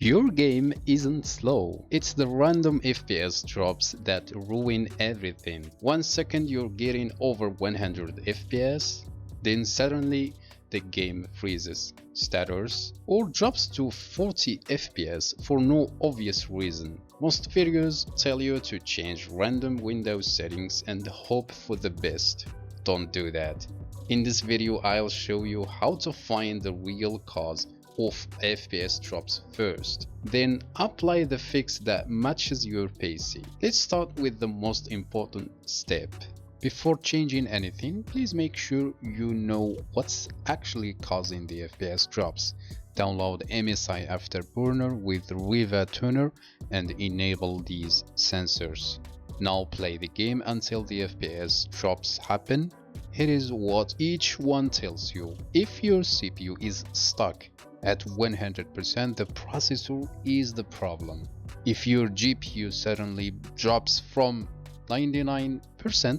Your game isn't slow. It's the random FPS drops that ruin everything. 1 second you're getting over 100 FPS, then suddenly the game freezes, stutters, or drops to 40 FPS for no obvious reason. Most videos tell you to change random Windows settings and hope for the best. Don't do that. In this video I'll show you how to find the real cause of FPS drops first, then apply the fix that matches your PC. Let's start with the most important step. Before changing anything, please make sure you know what's actually causing the FPS drops. Download MSI Afterburner with Riva Tuner and enable these sensors. Now play the game until the FPS drops happen. Here is what each one tells you. If your CPU is stuck at 100%, the processor is the problem. If your GPU suddenly drops from 99%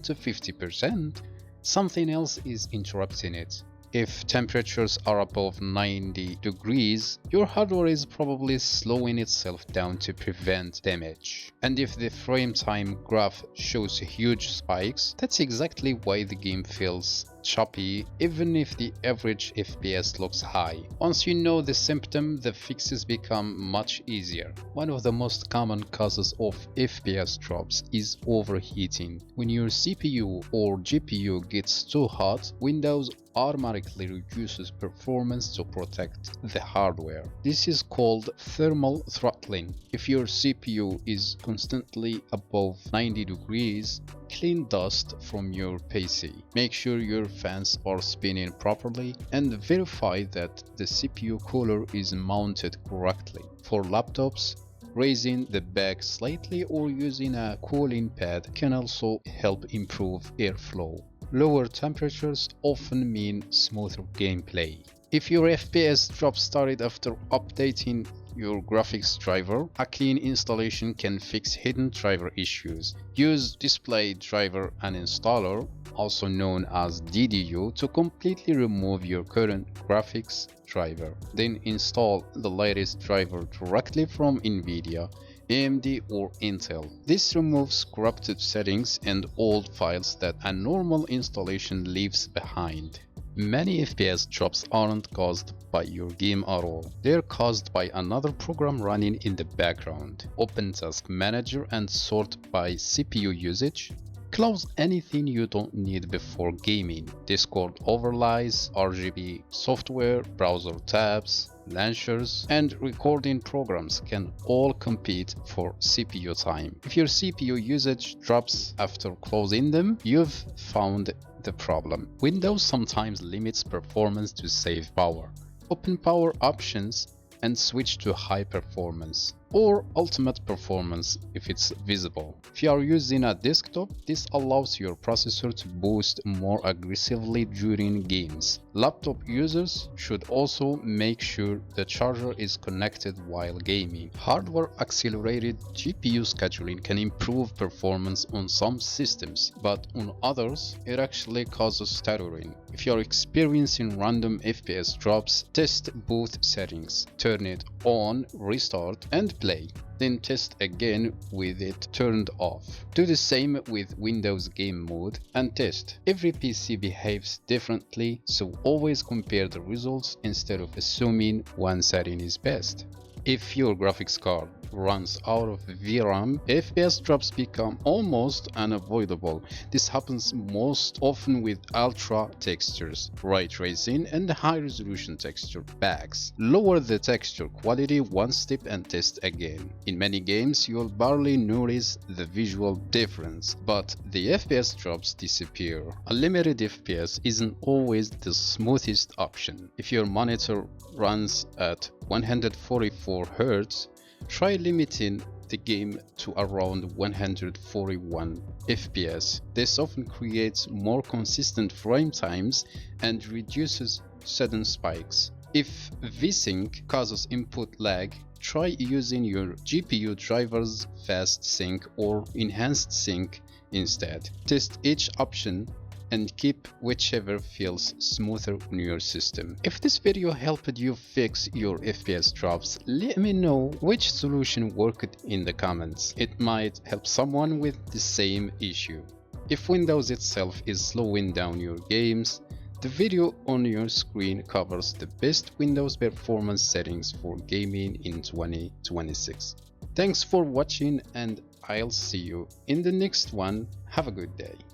to 50%, something else is interrupting it. If temperatures are above 90 degrees, your hardware is probably slowing itself down to prevent damage. And if the frame time graph shows huge spikes, that's exactly why the game feels choppy even if the average FPS looks high. Once you know the symptom, the fixes become much easier. One of the most common causes of FPS drops is overheating. When your CPU or GPU gets too hot, Windows automatically reduces performance to protect the hardware. This is called thermal throttling. If your CPU is constantly above 90 degrees, clean dust from your PC. Make sure your fans are spinning properly and verify that the CPU cooler is mounted correctly. For laptops, raising the back slightly or using a cooling pad can also help improve airflow. Lower temperatures often mean smoother gameplay. If your FPS drop started after updating your graphics driver, a clean installation can fix hidden driver issues. Use Display Driver Uninstaller, also known as DDU, to completely remove your current graphics driver. Then install the latest driver directly from NVIDIA, AMD or Intel. This removes corrupted settings and old files that a normal installation leaves behind. Many FPS drops aren't caused by your game at all. They're caused by another program running in the background. Open Task Manager and sort by CPU usage. Close anything you don't need before gaming. Discord overlays, RGB software, browser tabs, launchers, and recording programs can all compete for CPU time. If your CPU usage drops after closing them, you've found the problem. Windows sometimes limits performance to save power. Open power options and switch to high performance or ultimate performance if it's visible. If you are using a desktop, this allows your processor to boost more aggressively during games. Laptop users should also make sure the charger is connected while gaming. Hardware accelerated GPU scheduling can improve performance on some systems, but on others, it actually causes stuttering. If you are experiencing random FPS drops, test both settings. Turn it on, restart, and play. Then test again with it turned off. Do the same with Windows Game Mode and test. Every PC behaves differently, so always compare the results instead of assuming one setting is best. If your graphics card runs out of VRAM, FPS drops become almost unavoidable. This happens most often with ultra textures, ray tracing, and high-resolution texture packs. Lower the texture quality one step and test again. In many games, you'll barely notice the visual difference, but the FPS drops disappear. Unlimited FPS isn't always the smoothest option. If your monitor runs at 144 Hz, try limiting the game to around 141 FPS. This often creates more consistent frame times and reduces sudden spikes. If VSync causes input lag, try using your GPU driver's fast sync or enhanced sync instead. Test each option and keep whichever feels smoother on your system. If this video helped you fix your FPS drops, let me know which solution worked in the comments. It might help someone with the same issue. If Windows itself is slowing down your games, the video on your screen covers the best Windows performance settings for gaming in 2026. Thanks for watching, and I'll see you in the next one. Have a good day.